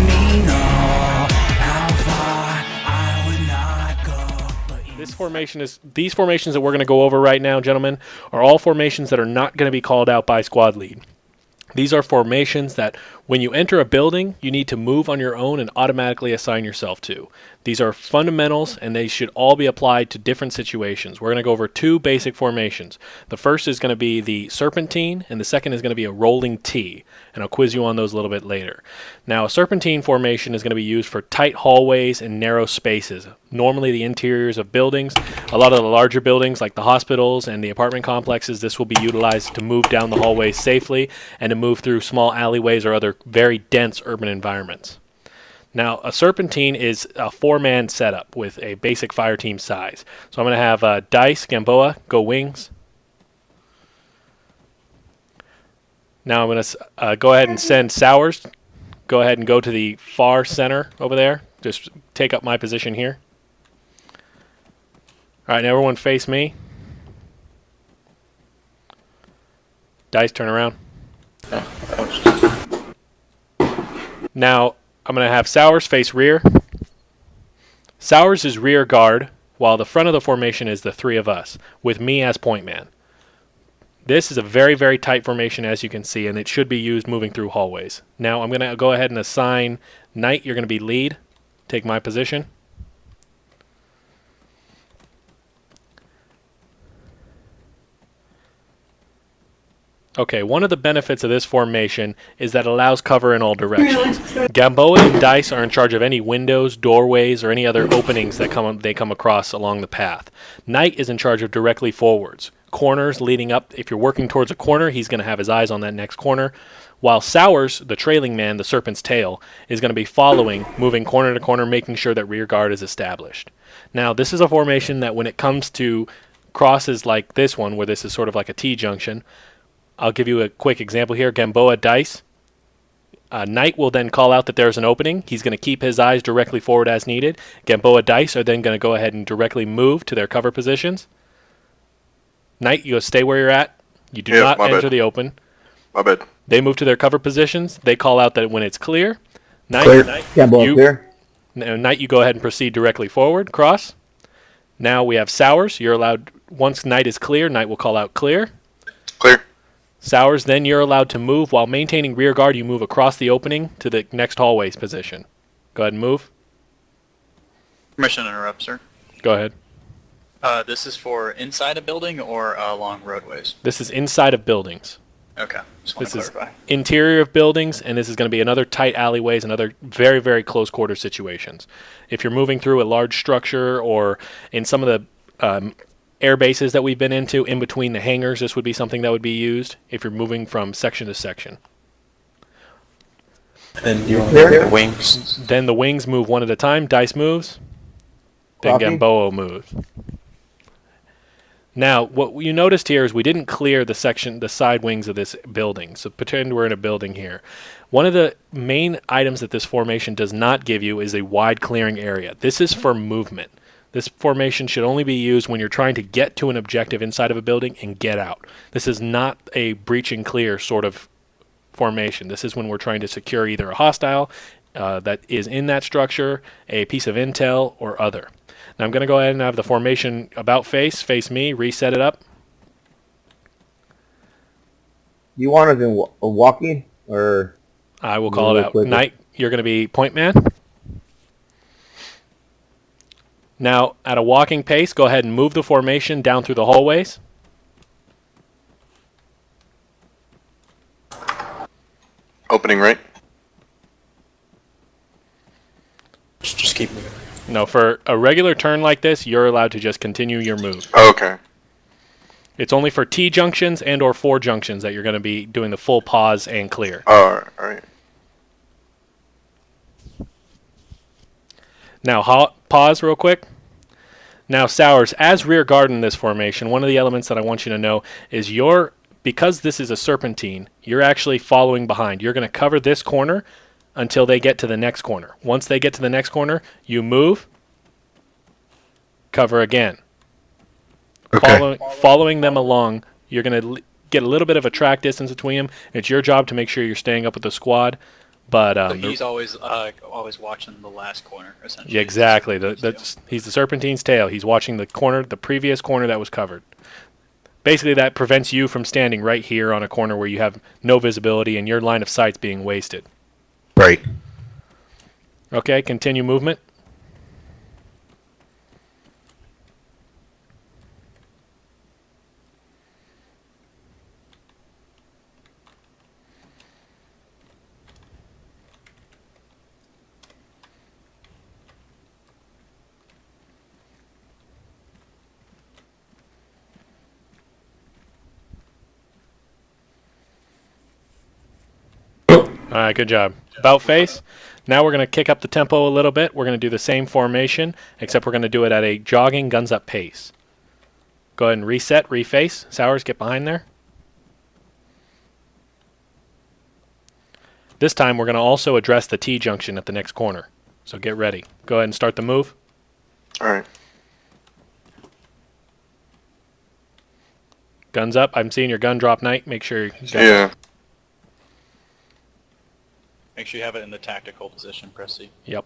me know how far I would not go. These formations that we're going to go over right now, gentlemen, are all formations that are not going to be called out by squad lead. These are formations that when you enter a building, you need to move on your own and automatically assign yourself to. These are fundamentals, and they should all be applied to different situations. We're going to go over two basic formations. The first is going to be the Serpentine, and the second is going to be a RollingT, and I'll quiz you on those a little bit later. Now, a Serpentine formation is going to be used for tight hallways and narrow spaces, normally the interiors of buildings. A lot of the larger buildings, like the hospitals and the apartment complexes, this will be utilized to move down the hallways safely and to move through small alleyways or other very dense urban environments. Now, a Serpentine is a four-man setup with a basic fire team size. So I'm going to have Dice, Gamboa, go wings. Now I'm going to go ahead and send Sours. Go ahead and go to the far center over there. Just take up my position here. All right, now everyone face me. Dice, turn around. Now, I'm going to have Sours face rear. Sours is rear guard, while the front of the formation is the three of us, with me as point man. This is a very, very tight formation, as you can see, and it should be used moving through hallways. Now, I'm going to go ahead and assign Knight. You're going to be lead. Take my position. Okay, one of the benefits of this formation is that it allows cover in all directions. Gamboa and Dice are in charge of any windows, doorways, or any other openings that they come across along the path. Knight is in charge of directly forwards. Corners leading up, if you're working towards a corner, he's going to have his eyes on that next corner. While Sours, the trailing man, the serpent's tail, is going to be following, moving corner to corner, making sure that rear guard is established. Now, this is a formation that when it comes to crosses like this one, where this is sort of like a T-junction, I'll give you a quick example here. Gamboa, Dice. Knight will then call out that there's an opening. He's going to keep his eyes directly forward as needed. Gamboa, Dice are then going to go ahead and directly move to their cover positions. Knight, you stay where you're at. You do not enter the open. My bad. They move to their cover positions. They call out that when it's clear. Knight, Clear. Gamboa, clear. Knight, you go ahead and proceed directly forward. Cross. Now we have Sours. You're allowed, once Knight is clear, Knight will call out clear. Clear. Sours, then you're allowed to move. While maintaining rear guard, you move across the opening to the next hallway's position. Go ahead and move. Permission to interrupt, sir. Go ahead. This is for inside a building or along roadways? This is inside of buildings. Okay, just want to This is clarify. interior of buildings, and this is going to be another tight alleyways and other very, very close quarter situations. If you're moving through a large structure or in some of the air bases that we've been into, in between the hangars, this would be something that would be used if you're moving from section to section. And you want the wings. Then the wings move one at a time. Dice moves. Then Copy. Gamboa moves. Now, what you noticed here is we didn't clear the side wings of this building. So pretend we're in a building here. One of the main items that this formation does not give you is a wide clearing area. This is for movement. This formation should only be used when you're trying to get to an objective inside of a building and get out. This is not a breach and clear sort of formation. This is when we're trying to secure either a hostile that is in that structure, a piece of intel, or other. Now I'm going to go ahead and have the formation about face me, reset it up. You want us in walking or? I will call it out. Knight, you're going to be point man. Now, at a walking pace, go ahead and move the formation down through the hallways. Opening right. Just keep moving. No, for a regular turn like this, you're allowed to just continue your move. Okay. It's only for T junctions and or 4 junctions that you're going to be doing the full pause and clear. All right. Now, pause real quick. Now, Sours, as rear guard in this formation, one of the elements that I want you to know is because this is a Serpentine, you're actually following behind. You're going to cover this corner until they get to the next corner. Once they get to the next corner, you move, cover again. Okay. Following them along, you're going to get a little bit of a track distance between them. It's your job to make sure you're staying up with the squad. But So he's always watching the last corner, essentially. yeah, exactly. He's the Serpentine's tail. He's watching the corner, the previous corner that was covered. Basically, that prevents you from standing right here on a corner where you have no visibility and your line of sight's being wasted. Right. Okay, continue movement. All right, good job. About face. Now we're going to kick up the tempo a little bit. We're going to do the same formation, except we're going to do it at a jogging, guns up pace. Go ahead and reset, reface. Sowers, get behind there. This time we're going to also address the T-junction at the next corner. So get ready. Go ahead and start the move. All right. Guns up. I'm seeing your gun drop, Knight. Make sure you Yeah. Make sure you have it in the tactical position. Press C. Yep.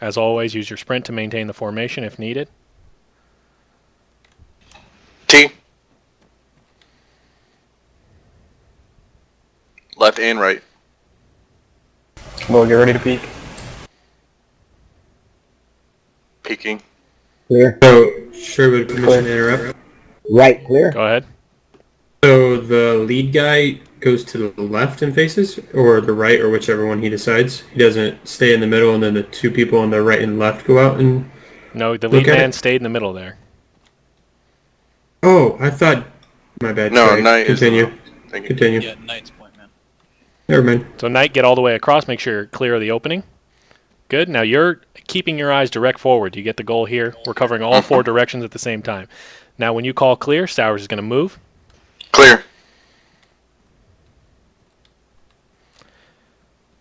As always, use your sprint to maintain the formation if needed. T. Left and right. Well, get ready to peek. Peeking. Clear. So, Sherwood, permission to interrupt. Right, clear. Go ahead. So the lead guy goes to the left and faces, or the right, or whichever one he decides. He doesn't stay in the middle, and then the two people on the right and left go out and... No, the lead Okay. man stayed in the middle there. Oh, I thought... My bad. No, sorry. Knight is Continue. the- Thank you. Continue. Yeah, Knight's point, man. Never mind. So Knight, get all the way across. Make sure you're clear of the opening. Good. Now you're keeping your eyes direct forward. You get the goal here. We're covering all four directions at the same time. Now when you call clear, Sowers is going to move. Clear.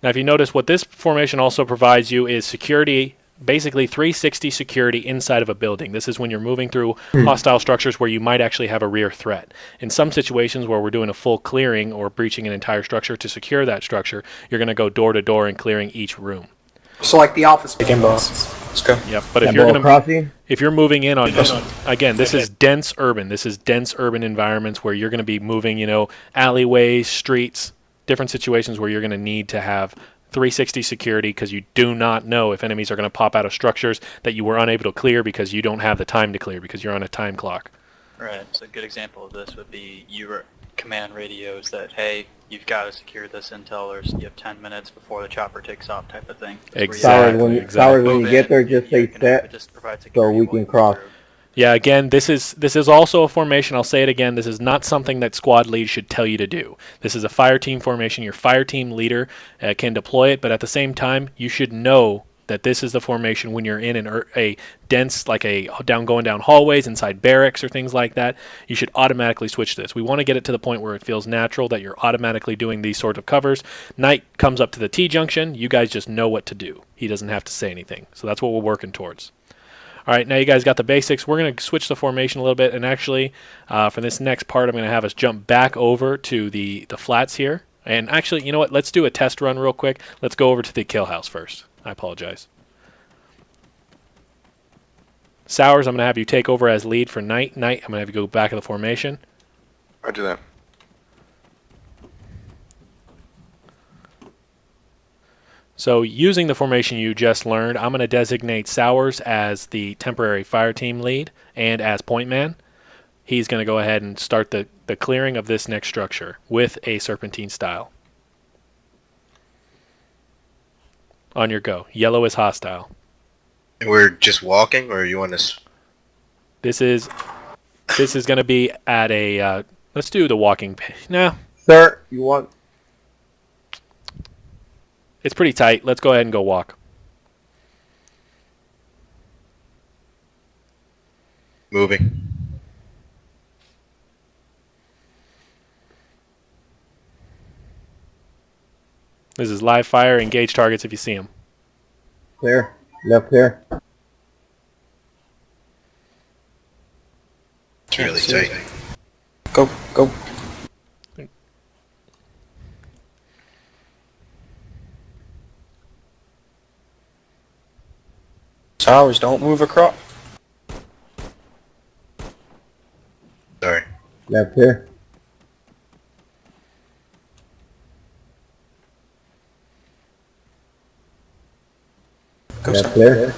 Now if you notice, what this formation also provides you is security, basically 360 security inside of a building. This is when you're moving through hostile structures where you might actually have a rear threat. In some situations where we're doing a full clearing or breaching an entire structure to secure that structure, you're going to go door to door and clearing each room. So like the office Begin buildings. boss. Let's go. Yep. But That if you're ball going to crossing. if you're moving in on, again, this is dense urban. This is dense urban environments where you're going to be moving, alleyways, streets, different situations where you're going to need to have 360 security because you do not know if enemies are going to pop out of structures that you were unable to clear because you don't have the time to clear because you're on a time clock. Right. So a good example of this would be your command radios that, hey, you've got to secure this intel, or you have 10 minutes before the chopper takes off, type of thing. Exactly. Sowers, when you get there, just say set so we can cross. Yeah, again, this is also a formation. I'll say it again. This is not something that squad lead should tell you to do. This is a fire team formation. Your fire team leader can deploy it, but at the same time, you should know that this is the formation when you're in a dense, like going down hallways, inside barracks or things like that. You should automatically switch this. We want to get it to the point where it feels natural that you're automatically doing these sort of covers. Knight comes up to the T-junction. You guys just know what to do. He doesn't have to say anything. So that's what we're working towards. All right, now you guys got the basics. We're going to switch the formation a little bit, and actually, for this next part, I'm going to have us jump back over to the flats here. And actually, you know what? Let's do a test run real quick. Let's go over to the kill house first. I apologize. Sowers, I'm going to have you take over as lead for Knight. Knight, I'm going to have you go back to the formation. I do that. So using the formation you just learned, I'm going to designate Sowers as the temporary fire team lead and as point man. He's going to go ahead and start the clearing of this next structure with a Serpentine style. On your go. Yellow is hostile. And we're just walking, or you want us? This is going to be at a, let's do the walking pace. No, Sir, you want... it's pretty tight. Let's go ahead and go walk. Moving. This is live fire. Engage targets if you see them. Clear. Left clear. It's really tight. Go, go. Towers, don't move across. Sorry. Left here. Go, Left sir. there.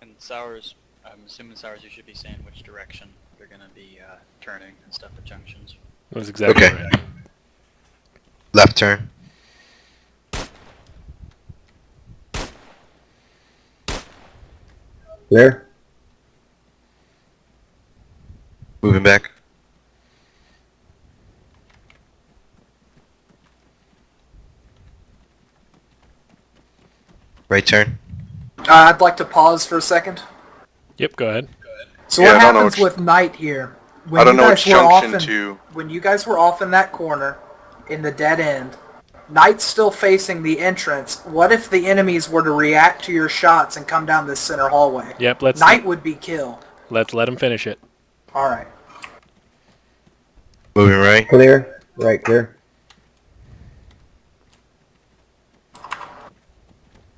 And Sours, I'm assuming Sours, you should be saying which direction they're going to be turning and stuff at junctions. That's exactly Okay. right. Left turn. Clear. Moving back. Right turn. I'd like to pause for a second. Yep, go ahead. So Yeah, what I don't know happens which- with Knight here? I don't know you which guys were off junction in, to. when you guys were off in that corner, in the dead end, Knight's still facing the entrance. What if the enemies were to react to your shots and come down this center hallway? Yep, let's Knight would be killed. let him finish it. All right. Moving right. Clear. Right clear.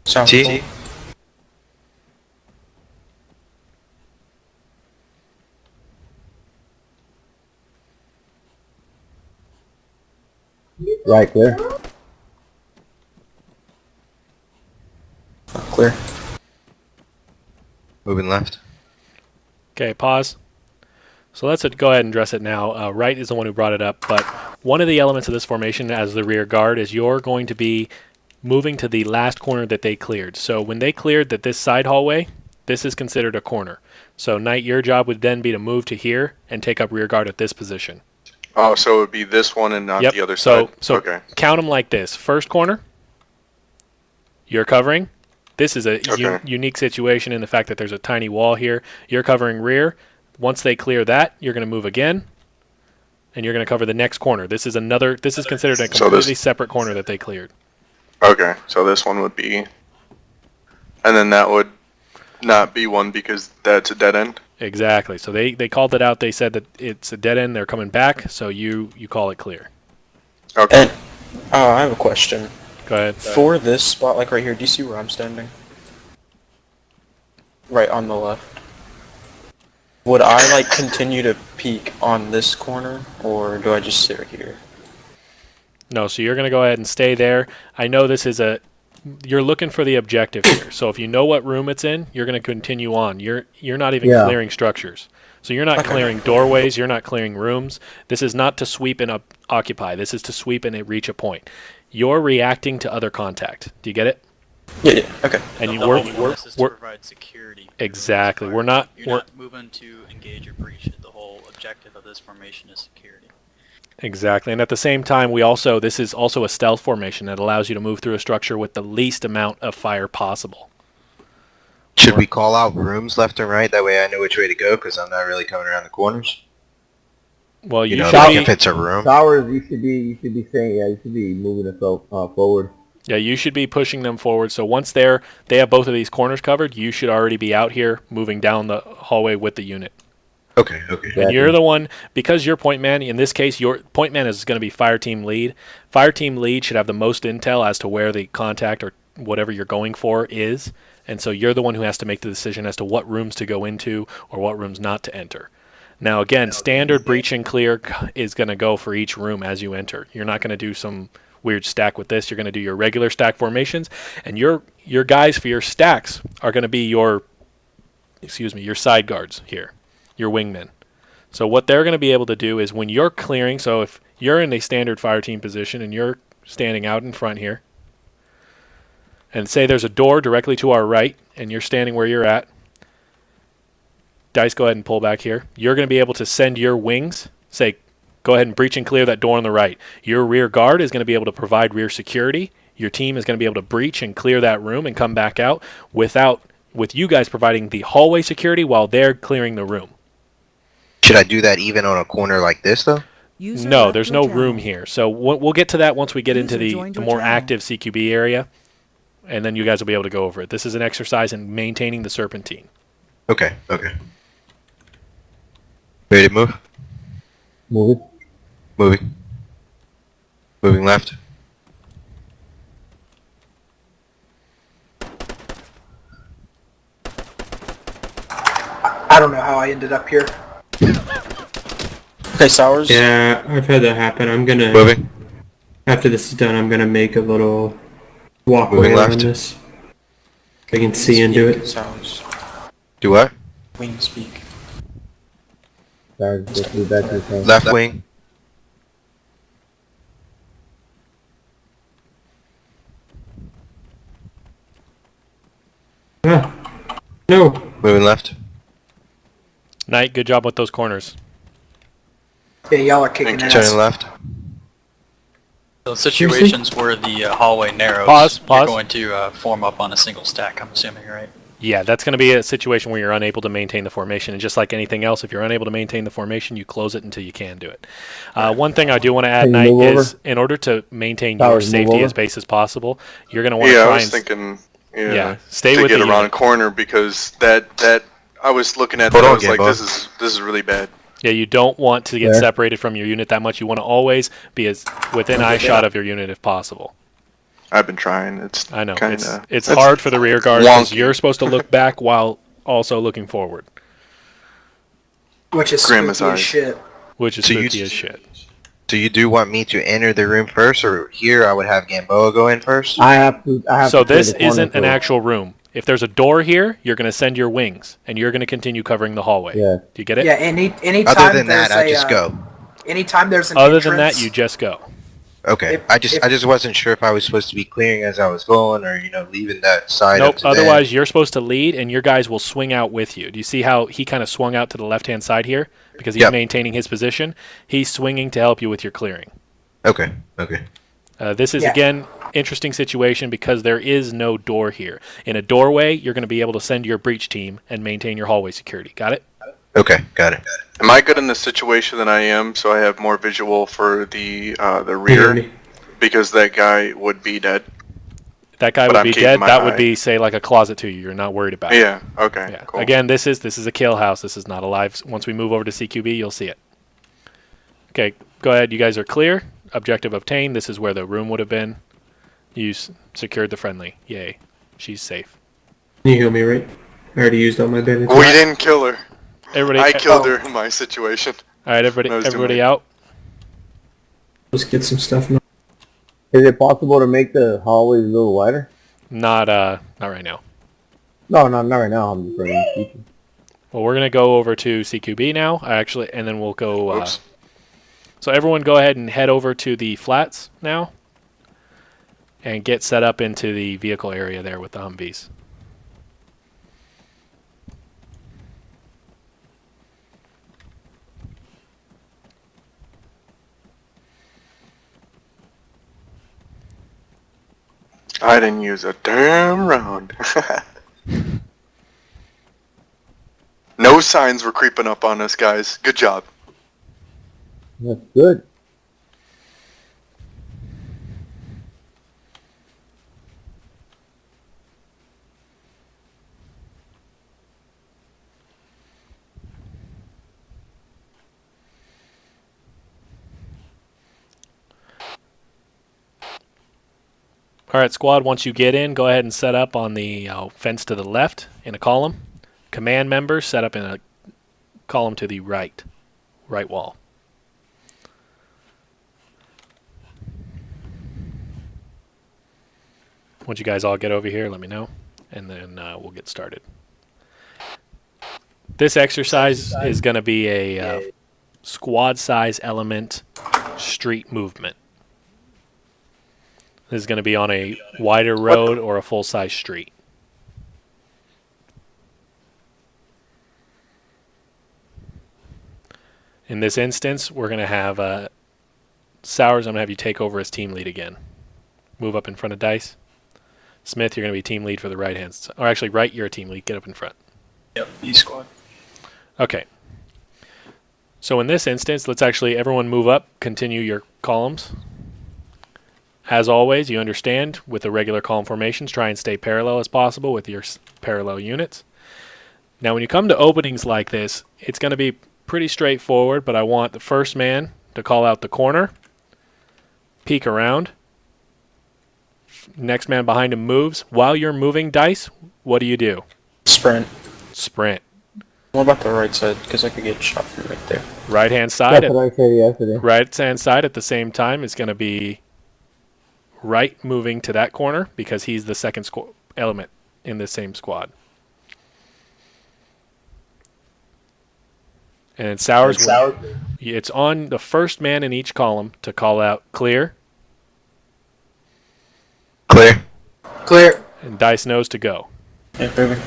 Sound T. full. Right clear. Clear. Moving left. Okay, pause. So let's go ahead and address it now. Wright is the one who brought it up, but one of the elements of this formation as the rear guard is you're going to be moving to the last corner that they cleared. So when they cleared this side hallway, this is considered a corner. So Knight, your job would then be to move to here and take up rear guard at this position. Oh, so it would be this one and not Yep. the other So side. Okay. count them like this. First corner, you're covering. This is a Okay. unique situation in the fact that there's a tiny wall here. You're covering rear. Once they clear that, you're going to move again, and you're going to cover the next corner. This is considered a So completely separate corner that they cleared. Okay. So this one would be, and then that would not be one because that's a dead end. Exactly. So they called it out. They said that it's a dead end. They're coming back. So you call it clear. Okay. And I have a question. Go ahead. For this spot, like right here, do you see where I'm standing? Right on the left. Would I like continue to peek on this corner, or do I just sit right here? No, so you're going to go ahead and stay there. I know this is you're looking for the objective here. So if you know what room it's in, you're going to continue on. You're not even Yeah. clearing structures. So you're not clearing doorways, you're not clearing rooms. This is not to sweep and occupy. This is to sweep and reach a point. You're reacting to other contact. Do you get it? Yeah, okay. And The whole point of this is to provide security. Exactly. We're not moving to engage or breach it. The whole objective of this formation is security. exactly. And at the same time, this is also a stealth formation that allows you to move through a structure with the least amount of fire possible. Should we call out rooms left and right? That way I know which way to go because I'm not really coming around the corners. Well, You you know, should like be, if it's a room. Towers, you should be saying, you should be moving us forward. yeah, you should be pushing them forward. So once they have both of these corners covered, you should already be out here moving down the hallway with the unit. Okay, okay. Exactly. And you're the one, because you're point man, in this case, your point man is going to be fire team lead. Fire team lead should have the most intel as to where the contact or whatever you're going for is. And so you're the one who has to make the decision as to what rooms to go into or what rooms not to enter. Now, again, standard breach and clear is going to go for each room as you enter. You're not going to do some weird stack with this. You're going to do your regular stack formations. And your guys for your stacks are going to be your side guards here, your wingmen. So what they're going to be able to do is when you're clearing, so if you're in a standard fire team position and you're standing out in front here, and say there's a door directly to our right, and you're standing where you're at, Dice, go ahead and pull back here. You're going to be able to send your wings, say, go ahead and breach and clear that door on the right. Your rear guard is going to be able to provide rear security. Your team is going to be able to breach and clear that room and come back out with you guys providing the hallway security while they're clearing the room. Should I do that even on a corner like this, though? No, there's no room here. So we'll get to that once we get into the more active CQB area, and then you guys will be able to go over it. This is an exercise in maintaining the Serpentine. Okay, okay. Ready to move? Moving. Moving. Moving left. I don't know how I ended up here. Okay, Sours. Yeah, I've had that happen. I'm gonna, Moving. after this is done, I'm gonna make a little walkway Moving around left. this. I can see into it. Sours. Do what? Wing speak. Sorry, just move back to the front. Left wing. Ah, no. Moving left. Knight, good job with those corners. Yeah, y'all are kicking Thank ass. you. Turning left. So situations where the hallway narrows, Pause. you're going to form up on a single stack, I'm assuming, right? Yeah, that's going to be a situation where you're unable to maintain the formation. And just like anything else, if you're unable to maintain the formation, you close it until you can do it. One thing I do want to add, Can you Knight, move is over? in order to maintain Towers, your move safety over. as base as possible, you're going to want to Yeah, I try was and thinking. yeah, stay to with get the around a unit. corner because that I was looking at Hold that. I on, was like, Gambo. this is really bad. Yeah, you don't want to get There. separated from your unit that much. You want to always be as within eye shot of your unit if possible. I've been trying. It's I know kinda, it's hard for the rear guard because wonky. you're supposed to look back while also looking forward, Which is Grandma's spooky as eyes. shit. which is So you- spooky as shit. So you do want me to enter the room first, or here I would have Gamboa go in first? I have to. So to clear this the corner isn't an first. actual room. If there's a door here, you're going to send your wings, and you're going to continue covering the hallway. Yeah. Do you get it? Yeah, anytime Other than there's that, I a, just go. Anytime there's an Other entrance, than that, you just go. Okay. if- I just if- wasn't sure if I was supposed to be clearing as I was going, or leaving that side up Nope. to them. Otherwise, you're supposed to lead, and your guys will swing out with you. Do you see how he kind of swung out to the left-hand side here because he's Yep. maintaining his position? He's swinging to help you with your clearing. Okay. Okay. This is Yeah. again interesting situation because there is no door here. In a doorway, you're going to be able to send your breach team and maintain your hallway security. Got it? Okay. Got it. Am I good in this situation than I am? So I have more visual for the rear Here. because that guy would be dead. That guy But would I'm be keeping dead. my That would eye. be say like a closet to you. You're not worried about. it. Yeah. Okay. Yeah. Cool. Again, this is a kill house. This is not a live. Once we move over to CQB, you'll see it. Okay, go ahead. You guys are clear. Objective obtained. This is where the room would have been. You secured the friendly. Yay. She's safe. Can you heal me, right? I already used all my bandage. We didn't kill her. Everybody. I killed her in my situation. All right, everybody. I was doing Everybody it. out. Let's get some stuff now. Is it possible to make the hallways a little wider? Not right now. No, not right now. I'm just saying. Well, we're gonna go over to CQB now. Actually, and then we'll go. Oops. So everyone, go ahead and head over to the flats now, and get set up into the vehicle area there with the Humvees. I didn't use a damn round. No signs were creeping up on us, guys. Good job. That's good. All right, squad, once you get in, go ahead and set up on the fence to the left in a column. Command members set up in a column to the right wall. Once you guys all get over here, let me know, and then we'll get started. This exercise is going to be a squad size element street movement. This is going to be on a wider road or a full-size street. In this instance, we're going to have Sours, I'm going to have you take over as team lead again. Move up in front of Dice. Smith, you're going to be team lead for the right hand side. Or actually, right, you're a team lead. Get up in front. Yep, E squad. Okay. So in this instance, let's actually everyone move up, continue your columns. As always, you understand, with the regular column formations, try and stay parallel as possible with your parallel units. Now, when you come to openings like this, it's going to be pretty straightforward, but I want the first man to call out the corner, peek around. Next man behind him moves. While you're moving, Dice, what do? Sprint. Sprint. What about the right side? Because I could get shot from right there. Right-hand side. That's what I said yesterday. Right-hand side at the same time is going to be right moving to that corner because he's the second element in the same squad. And Sours, it's on the first man in each column to call out clear, Clear. Clear. and Dice knows to go. Yeah, moving.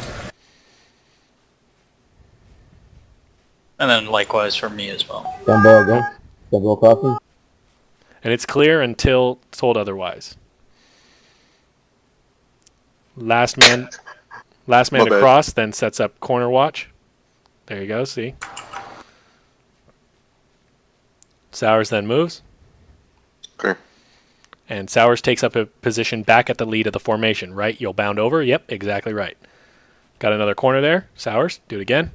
And then likewise for me as well. Jumbo again. Jumbo crossing. And it's clear until told otherwise. Last man My bad. across then sets up corner watch. There you go, see? Sours then moves. Clear. And Sours takes up a position back at the lead of the formation, right? You'll bound over. Yep, exactly right. Got another corner there. Sours, do it again.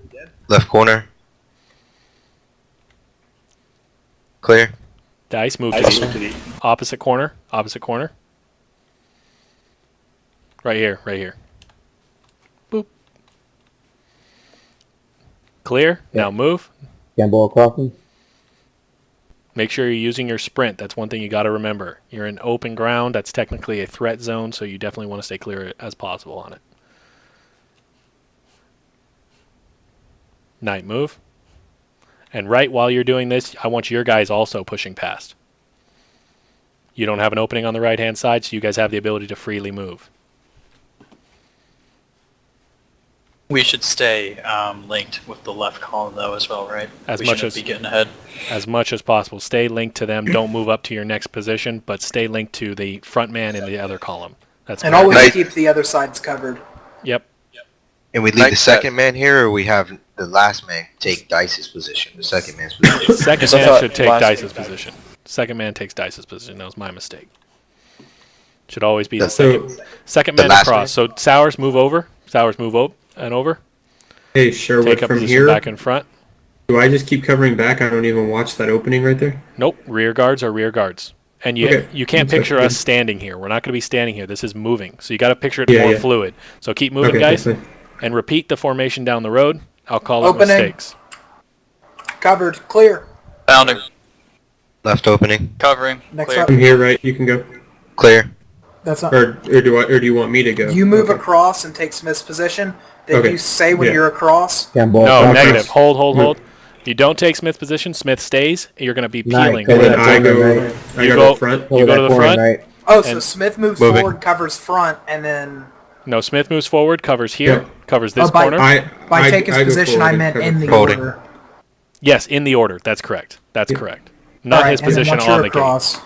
Left corner. Clear. Dice, move to the opposite corner. Opposite corner. Right here, right here. Boop. Clear. Yeah. Now move. Jumbo crossing. Make sure you're using your sprint. That's one thing you got to remember. You're in open ground. That's technically a threat zone, so you definitely want to stay clear as possible on it. Night move. And right while you're doing this, I want your guys also pushing past. You don't have an opening on the right-hand side, so you guys have the ability to freely move. We should stay linked with the left column though as well, right? As we much shouldn't as- be getting ahead. As much as possible. Stay linked to them. Don't move up to your next position, but stay linked to the front man in the other column. That's And very- always Night. keep the other sides covered. Yep. And we leave the Nice second man here, or we have the last man take Dice's position, the second man's position. Second Because I man thought should take last Dice's week- position. Second man takes Dice's position. That was my mistake. Should always be the So- second the man last across. So Sours move over. Sours move and over. Hey, Sherwood, Take up from position here, back in front. do I just keep covering back? I don't even watch that opening right there? Nope. Rear guards are rear guards. And you Okay. you can't That's picture good. us standing here. We're not going to be standing here. This is moving. So you got to picture it Yeah, more yeah. fluid. So keep moving, Okay, guys, that's fine. and repeat the formation down the road. I'll call it Opening. mistakes. Covered. Clear. Bounding, Left opening. covering, Next clear. up. From here, right? You can go. Clear. That's not. Or do you want me to go? You move Okay. across and take Smith's position. Then Okay. you say when Yeah. you're across. Jumbo No, crossing. negative. Hold. Move. If you don't take Smith's position, Smith stays. You're going to be Nice. peeling. Go And then that I corner, go. right? I You go go- to front. Over You go that to the corner, front? Right? Oh, so And- Smith moves Moving. forward, covers front, and then No, Smith moves forward, covers here, Yeah. covers this by- corner. by take his go position, forward I and meant cover in the front. Holding. order. Yes, in the order. That's correct. That's Yeah. correct. Not Alright, his and then position once on you're the gate. across,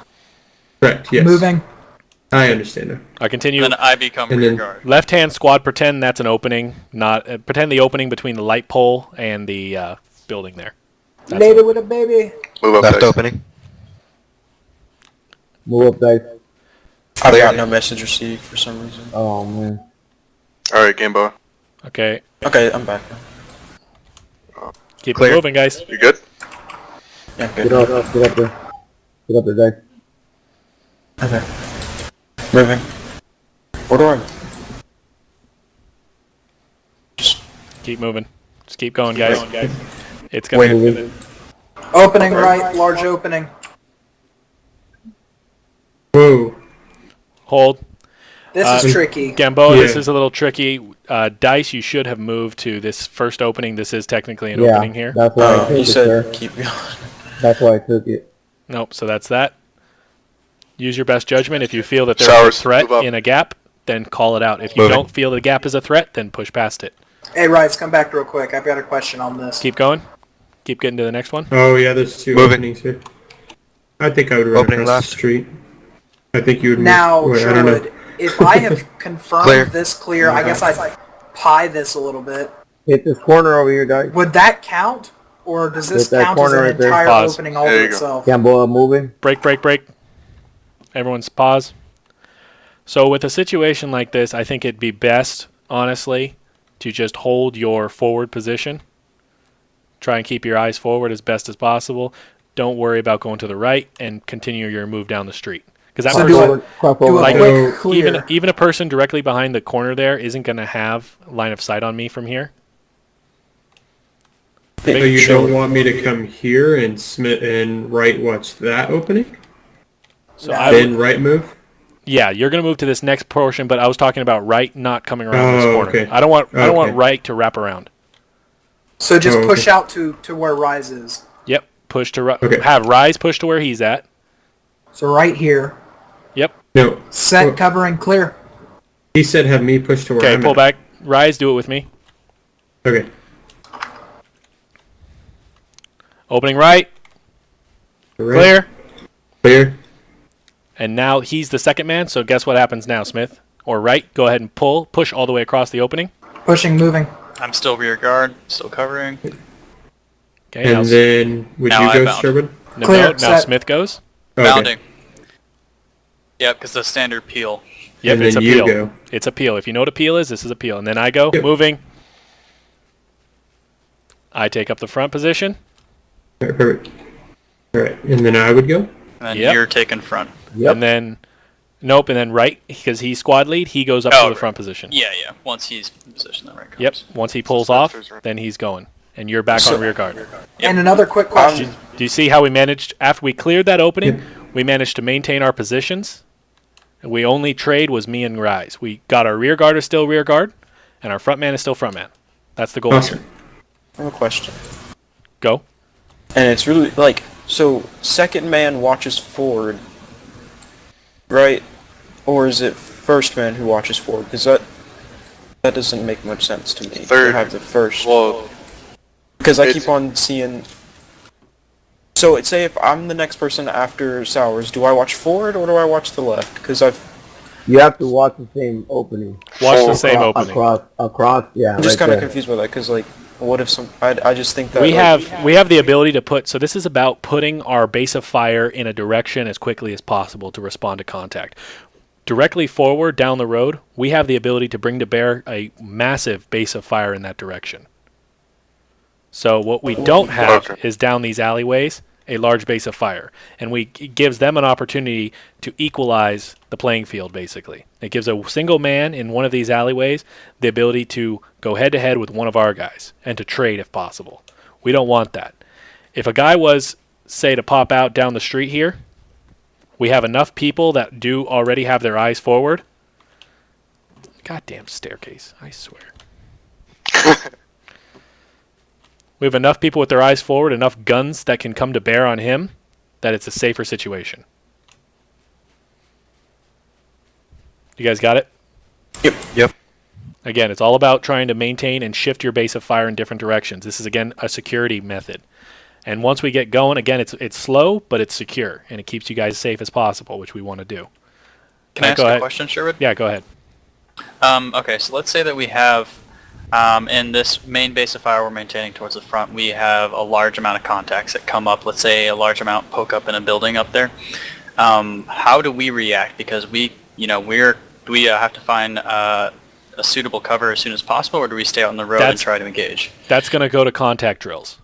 Correct. Yes. moving. I understand now. I continue. Then I become And rear then- guard. Left hand squad. Pretend that's an opening. Not pretend the opening between the light pole and the building there. That's Lady it. with a baby. Move up, Left Dice. opening. Move up, Dice. I've got no message received for some reason. Oh man. All right, Game Boy. Okay, Okay, I'm back now. keep Clear. it moving, guys. You good? Yeah, Get good. up. Get up there. Get up there, Dice. Okay. Moving. Where do I? Keep moving. Just keep going, guys. It's gonna. Wait. Moving. Opening right, large opening. Whoa. Hold. This is tricky. Gamboa, this Yeah. is a little tricky. Dice, you should have moved to this first opening. This is technically an Yeah, opening here. that's why I Oh, took you it, said sir. keep going. That's why I took it. Nope, so that's that. Use your best judgment. If you feel that there's a Sours, threat move up. in a gap, then call it out. If you Moving. don't feel the gap is a threat, then push past it. Hey, Rice, come back real quick. I've got a question on this. Keep going. Keep getting to the next one. Oh yeah, there's two Moving. openings here. I think I would run Opening across left. the street. I think you would. Now, Wait, I don't know. Sherwood, if I have confirmed Clear. this clear, I guess I'd pie this a little bit. Hit this corner over here, Dice. Would that count? Or does this Hit that count as corner an right there. entire Pause. opening all There to you go. itself? Jumbo moving. Break. Everyone's pause. So with a situation like this, I think it'd be best, honestly, to just hold your forward position. Try and keep your eyes forward as best as possible. Don't worry about going to the right and continue your move down the street. Because that So person, do a like, quick clear. even a person directly behind the corner there isn't going to have line of sight on me from here. So you don't want me to come here and Smith and right watch that opening? So I Then would, right move? yeah, you're going to move to this next portion, but I was talking about right not coming around this corner. Okay. I don't want Okay. right to wrap around. So just Oh, push okay. out to where Rise is. Yep, push to Okay. have Rise push to where he's at. So right here. Yep. No. Set, Well, cover, and clear. he said have me push to where Okay, I'm pull at. back. Rise, do it with me. Okay. Opening right, Right. clear. Clear. And now he's the second man, so guess what happens now, Smith? Or right, go ahead and push all the way across the opening. Pushing, moving. I'm still rear guard, still covering. Okay, now, And then would Now you I go, bound. Sherwood? Clear, now set. Smith goes. Okay. Bounding. Yep, because the standard peel. Yep, And it's a then you peel. go. It's a peel. If you know what a peel is, this is a peel. And then I go, Yep. moving. I take up the front position. Alright, perfect. Alright, and then I would go? And then Yep. you're taking front. Yep. And then, nope, and then right, because he's squad lead, he goes up Oh, to the right. front position. Yeah, yeah. Once he's in position, then right comes. Yep, once he pulls So off, Smith is right. then he's going. And you're back on rear guard. Yep. And another quick question. Do you see how we managed, after we cleared that opening, we managed to maintain our positions? We only trade was me and Rise. We got our rear guard is still rear guard, and our front man is still front man. That's the goal Awesome. here. I have a question. Go. And it's really, like, so second man watches forward, right? Or is it first man who watches forward? Because that doesn't make much sense to me. Third. To have the first. Well, Because I it's- keep on seeing... So, say if I'm the next person after Sowers, do I watch forward or do I watch the left? Because You have to watch the same opening. Watch the same opening. Across, yeah. I'm just right kind of there. confused by that, because, like, what if some... I just think that... We like, have the ability to put, so this is about putting our base of fire in a direction as quickly as possible to respond to contact. Directly forward down the road, we have the ability to bring to bear a massive base of fire in that direction. So what we don't have Okay. is down these alleyways a large base of fire, and it gives them an opportunity to equalize the playing field. Basically, it gives a single man in one of these alleyways the ability to go head to head with one of our guys and to trade if possible. We don't want that. If a guy was, say, to pop out down the street here, we have enough people that do already have their eyes forward. Goddamn staircase, I swear. We have enough people with their eyes forward, enough guns that can come to bear on him, that it's a safer situation. You guys got it? Yep. Again, it's all about trying to maintain and shift your base of fire in different directions. This is, again, a security method. And once we get going, again, it's slow, but it's secure, and it keeps you guys safe as possible, which we want to do. Can I ask go a ahead. question, Sherwood? Yeah, go ahead. Okay, so let's say that we have, in this main base of fire we're maintaining towards the front, we have a large amount of contacts that come up. Let's say a large amount poke up in a building up there. How do we react? Because do we have to find a suitable cover as soon as possible, or do we stay out on the road and try to engage? That's going to go to contact drills.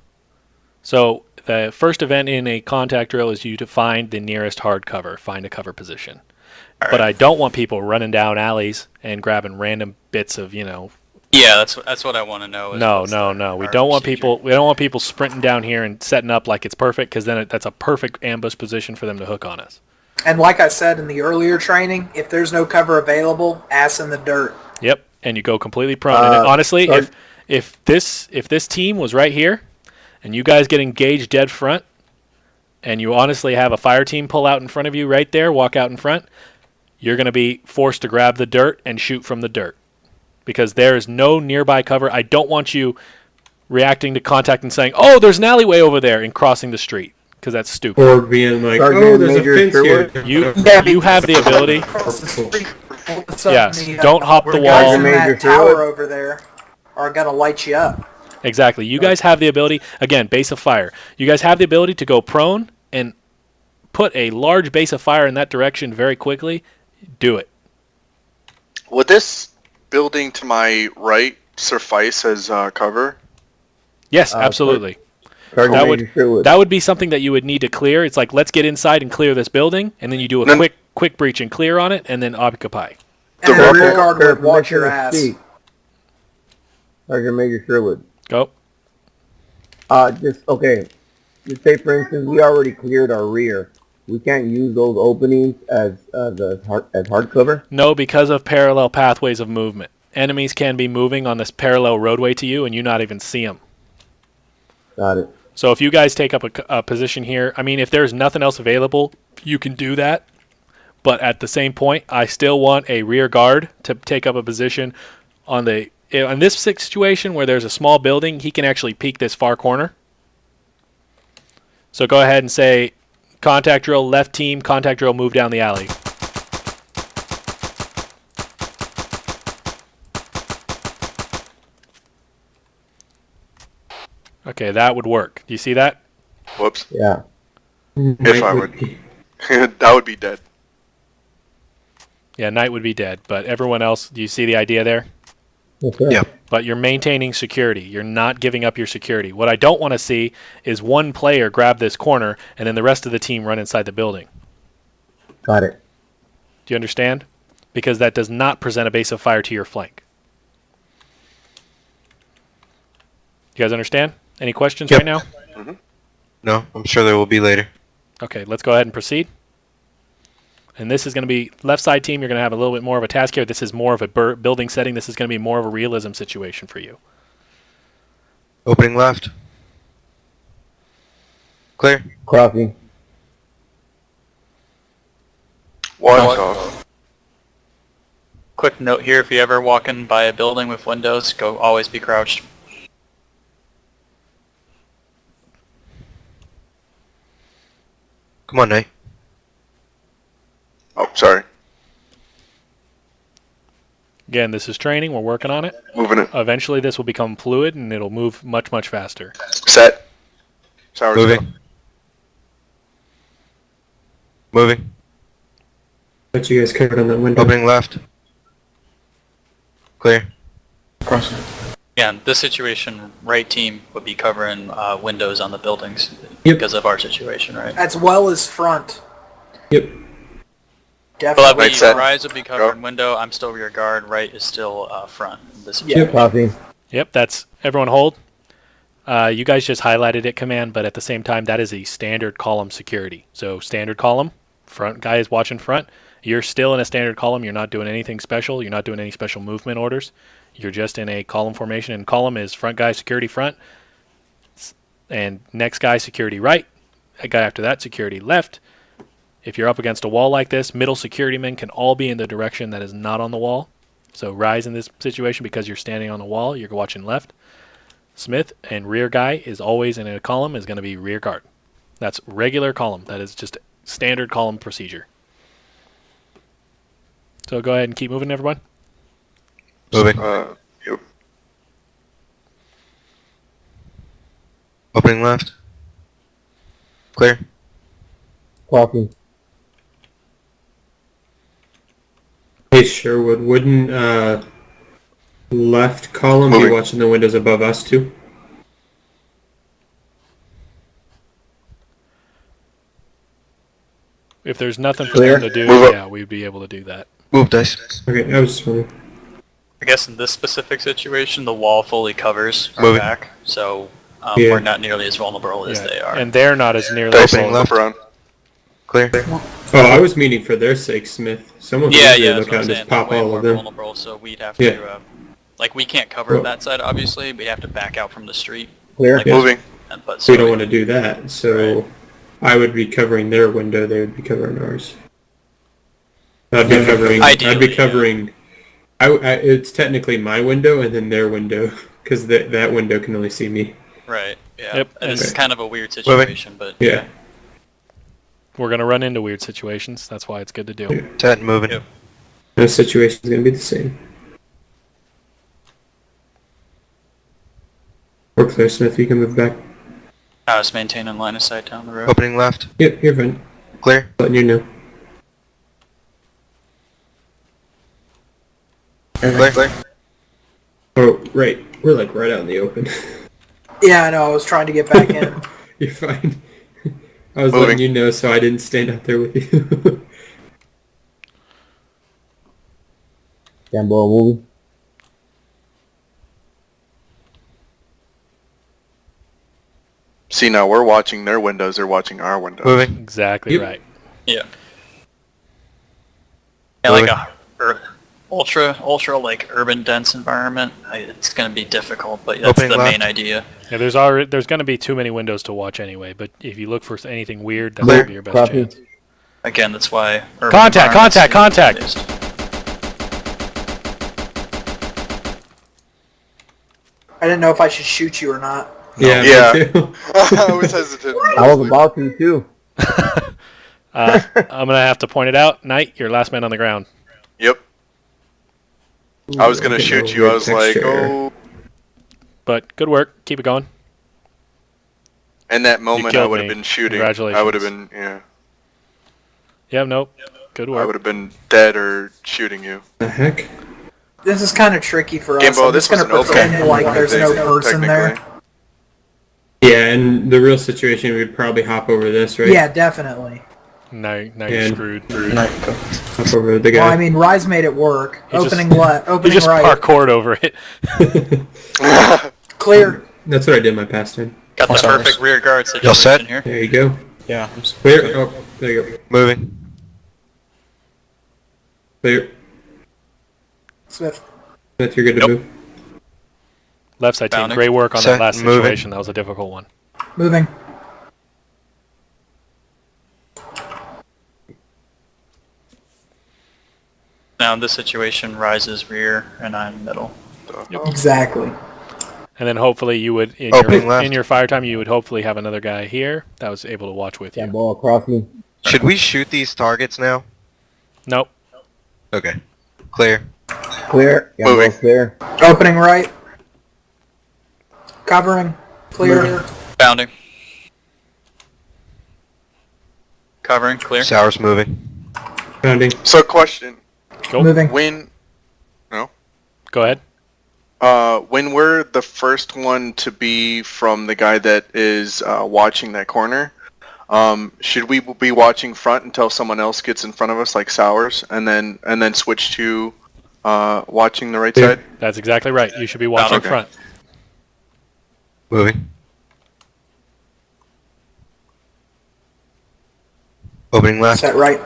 So the first event in a contact drill is you to find the nearest hard cover, find a cover position. All But right. I don't want people running down alleys and grabbing random bits of, Yeah, that's what I want to know. Is No. what's We our don't want procedure. people. We don't want people sprinting down here and setting up like it's perfect, because then that's a perfect ambush position for them to hook on us. And like I said in the earlier training, if there's no cover available, ass in the dirt. Yep, and you go completely prone. And honestly, sorry. if this team was right here, and you guys get engaged dead front, and you honestly have a fire team pull out in front of you right there, walk out in front, you're going to be forced to grab the dirt and shoot from the dirt, because there is no nearby cover. I don't want you reacting to contact and saying, "Oh, there's an alleyway over there," and crossing the street, because that's stupid. Or being like, Start oh, getting there's a major fence here. Sherwood. You have the ability. What's up, Yes, the, don't hop the guys wall. in Major that tower Sherwood. over there are gonna light you up. Exactly. You guys have the ability, again, base of fire. You guys have the ability to go prone and put a large base of fire in that direction very quickly. Do it. would this building to my right suffice as cover? Yes, absolutely. Sergeant That Major Sherwood. That would be something that you would need to clear. It's like, let's get inside and clear this building, and then you do a No. quick breach and clear on it, and then occupy. And The the rubble- rear guard Sir, would watch your permission to ass. speak. Sergeant Major Sherwood. Go. Just say for instance, we already cleared our rear. We can't use those openings as hard cover. No, because of parallel pathways of movement. Enemies can be moving on this parallel roadway to you, and you not even see them. Got it. So if you guys take up a position here, I mean, if there's nothing else available, you can do that. But at the same point, I still want a rear guard to take up a position on the... In this situation where there's a small building, he can actually peek this far corner. So go ahead and say, contact drill, left team, contact drill, move down the alley. Okay, that would work. Do you see that? Whoops. Yeah. If I would. That would be dead. Yeah, Knight would be dead, but everyone else, do you see the idea there? Yes, sir. Yeah. But you're maintaining security. You're not giving up your security. What I don't want to see is one player grab this corner and then the rest of the team run inside the building. Got it. Do you understand? Because that does not present a base of fire to your flank. You guys understand? Any questions Yep. right now? No, I'm sure there will be later. Okay, let's go ahead and proceed. And this is going to be left side team. You're going to have a little bit more of a task here. This is more of a building setting. This is going to be more of a realism situation for you. Opening left. Clear. Crossing. Watch off. Quick note here, if you ever walk in by a building with windows, always be crouched. Come on, Knight. Oh, sorry. Again, this is training. We're working on it. Moving it. Eventually, this will become fluid, and it'll move much, much faster. Set. Sours go. Moving. Moving. What you guys covered on that window. Opening left. Clear. Crossing. Yeah, in this situation, right team would be covering windows on the buildings Yep. because of our situation, right? As well as front. Yep. Definitely. Right set. Rise would be covering Go. window, I'm still rear guard, right is still front. In this Yeah. situation. Crossing. Yep, that's everyone hold. You guys just highlighted it, command, but at the same time, that is a standard column security. So standard column, front guy is watching front. You're still in a standard column. You're not doing anything special. You're not doing any special movement orders. You're just in a column formation, and column is front guy security front, and next guy security right. A guy after that security left. If you're up against a wall like this, middle security men can all be in the direction that is not on the wall. So rise in this situation because you're standing on the wall. You're watching left. Smith and rear guy is always in a column is going to be rear guard. That's regular column. That is just standard column procedure. So go ahead and keep moving, everyone. Moving. Yep. Opening left. Clear. Crossing. Hey Sherwood, wouldn't left column be Moving. watching the windows above us too? If there's nothing for Clear. them to do, Move up. yeah, we'd be able to do that. Move, dice. Okay, I was just wondering. I guess in this specific situation, the wall fully covers our Moving. back, so Yeah. we're not nearly as vulnerable as Yeah, they are. and they're not as nearly Dice as Opening flip left. around. Clear. Oh, I was meaning for their sake, Smith. Someone yeah, could yeah, look that's what out I'm and saying. just They're pop way all more of them. vulnerable, so we'd have Yeah. to, like, we can't cover Well- that side, obviously. We have to back out from the street. Clear. Like, Moving. But We don't want to do that, so I would be covering their window. They would be covering ours. I'd be covering. I'd Ideally, be covering. It's technically my window and then their window because that window can only see me. Right, yeah. Yep, And this and- is kind of a weird situation, but Yeah. We're going to run into weird situations. That's why it's good to do. Set. Moving. Yep. No situation's gonna be the same. We're clear, Smith. You can move back. I was maintaining line of sight down the road. Opening left. Yep, you're fine. Clear. Letting you know. Clear. Clear. Oh, right. We're like right out in the open. Yeah, I know. I was trying to get back in. You're fine. I was Moving. letting you know so I didn't stand out there with you. Gamboa moving. See, now we're watching their windows, they're watching our windows. Moving. Exactly Yep. right. Yeah. Yeah, like a ultra like urban dense environment. It's going to be difficult, but that's Opening the left. main idea. Yeah, there's going to be too many windows to watch anyway. But if you look for anything weird, that's Clear. going to be your best Copy. chance. Again, that's why urban Contact, environments contact, need to be contact! based. I didn't know if I should shoot you or not. Yeah. Yeah. Me too. I was hesitant. I was about to too. I'm going to have to point it out. Knight, you're last man on the ground. Yep. I was gonna Getting shoot a you. I weird was like, texture. oh. But good work. Keep it going. In that moment, I killed would have me. been shooting. Congratulations. I would have been, yeah. Yeah, nope. Good I work. would have been dead or shooting you. The heck? This is kind of tricky for us. Gambo, I'm this just was gonna an open pretend like there's no person there. technically. Yeah, in the real situation, we'd probably hop over this, right? Yeah, definitely. Now you're And- screwed. Hop over the guy. Well, I mean, Rise made it work. He just- Opening left, You opening just right, parkoured over it. clear. That's what I did my past time. Got the Sorry. perfect rear guard Y'all set? situation here. There you go. Yeah. Clear. Oh, there you go. Moving. Clear. Smith. Smith, you're good to Nope. move. Left side team, Bounding. great work on that Set, last moving. situation. That was a difficult one. Moving. Now in this situation, Rise's rear and I'm middle. Exactly. And then hopefully you would, Opening left. in your fire time, you would hopefully have another guy here that was able to watch with you. Gamboa across me. Should we shoot these targets now? Nope. Okay. Clear. Clear. Gamboa Moving. clear. Opening right. Covering. Clear. Bounding. Covering, clear. Sour's moving. Founding. So, question: Go. Moving. when Go ahead. when we're the first one to be from the guy that is watching that corner, should we be watching front until someone else gets in front of us, like Sours, and then switch to watching the right Yeah. side? That's exactly right. You should be watching Okay. front. Moving. Opening left. Set right.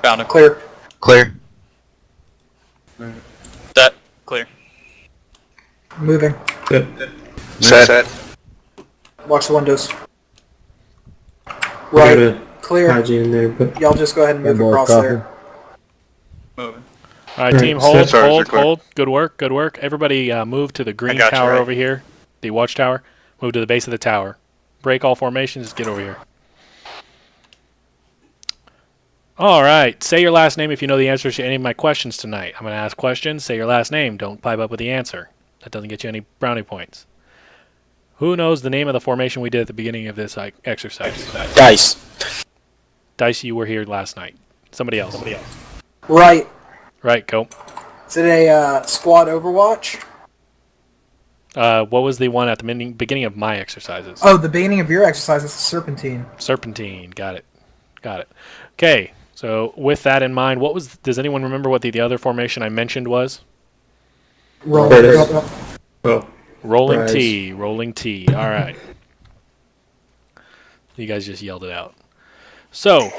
Bounding. Clear. Clear. Set. Clear. Moving. Set. Set. Watch the windows. Got Right. a Clear. Haji in there, but Y'all just go ahead and move Gamboa across crossing. there. Moving. All right, All team, right, hold, Sorry, hold, clear. hold. Good work, good work. Everybody move to the green got you, tower right. over here, the watchtower. Move to the base of the tower. Break all formations, get over here. All right, say your last name if you know the answers to any of my questions tonight. I'm going to ask questions, say your last name. Don't pipe up with the answer. That doesn't get you any brownie points. Who knows the name of the formation we did at the beginning of this exercise? Dice. Dice, you were here last night. Somebody else. Right. Right, go. Is it a squad Overwatch? What was the one at the beginning of my exercises? Oh, the beginning of your exercise is Serpentine. Serpentine. Got it. Got it. Okay. So with that in mind, does anyone remember what the other formation I mentioned was? Roll. Curtis. Oh, Rolling Rise. T. Rolling T. All right. You guys just yelled it out. So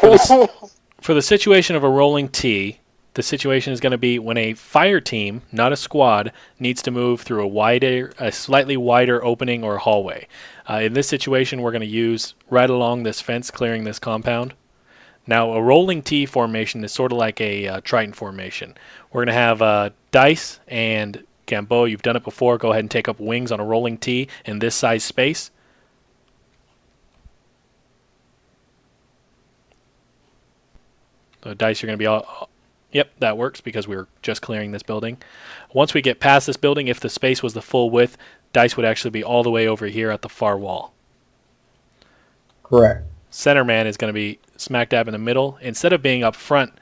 for the situation of a rolling T, the situation is going to be when a fire team, not a squad, needs to move through a slightly wider opening or hallway. In this situation, we're going to use right along this fence, clearing this compound. Now, a rolling T formation is sort of like a Triton formation. We're going to have Dice and Gamboa. You've done it before. Go ahead and take up wings on a rolling T in this size space. So Dice, you're going to be all... Yep, that works because we were just clearing this building. Once we get past this building, if the space was the full width, Dice would actually be all the way over here at the far wall. Correct. Center man is going to be smack dab in the middle. Instead of being up front,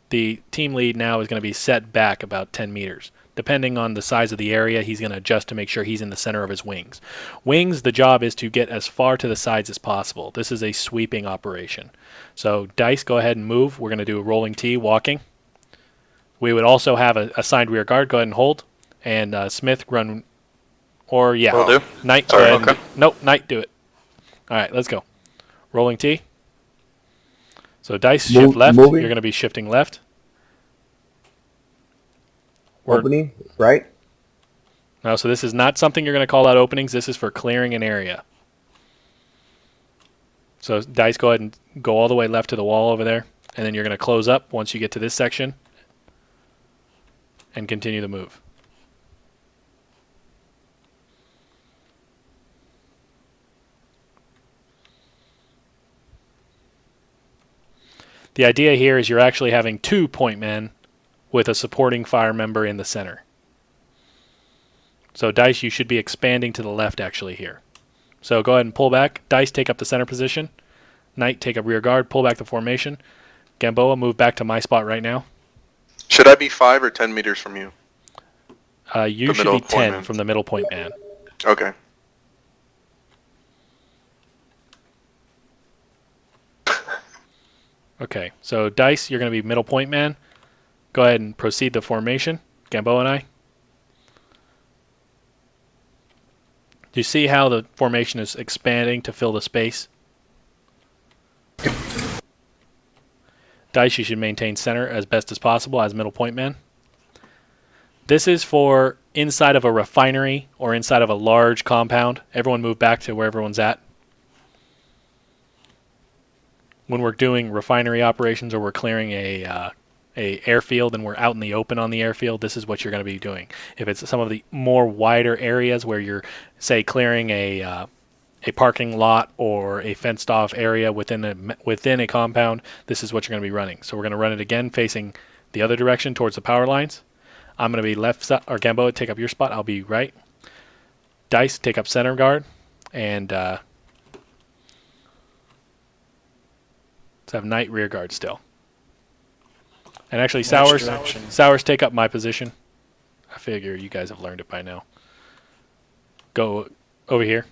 the team lead now is going to be set back about 10 meters depending on the size of the area, he's going to adjust to make sure he's in the center of his wings. Wings, the job is to get as far to the sides as possible. This is a sweeping operation. So Dice, go ahead and move. We're going to do a rolling T, walking. We would also have a assigned rear guard. Go ahead and hold. And Smith, run. Or, yeah. Will do. Knight, Sorry, go ahead. okay. Nope, Knight, do it. All right, let's go. Rolling T. So Dice, shift left. moving. You're going to be shifting left. Opening, right? No, so this is not something you're going to call out openings. This is for clearing an area. So Dice, go ahead and go all the way left to the wall over there. And then you're going to close up once you get to this section. And continue the move. The idea here is you're actually having 2 point men with a supporting fire member in the center. So Dice, you should be expanding to the left actually here. So go ahead and pull back. Dice, take up the center position. Knight, take up rear guard. Pull back the formation. Gamboa, move back to my spot right now. Should I be 5 or 10 meters from you? You The should middle be 10 point man. from the middle point man. Okay. Okay, so Dice, you're going to be middle point man. Go ahead and proceed the formation. Gamboa and I. Do you see how the formation is expanding to fill the space? Dice, you should maintain center as best as possible as middle point man. This is for inside of a refinery or inside of a large compound. Everyone move back to where everyone's at. When we're doing refinery operations or we're clearing a airfield and we're out in the open on the airfield, this is what you're going to be doing. If it's some of the more wider areas where you're, say, clearing a parking lot or a fenced-off area within a compound, this is what you're going to be running. So we're going to run it again facing the other direction towards the power lines. I'm going to be left side, or Gamboa, take up your spot. I'll be right. Dice, take up center guard, and let's have Knight rear guard still. And actually, Sowers, take up my position. I figure you guys have learned it by now. Go over here.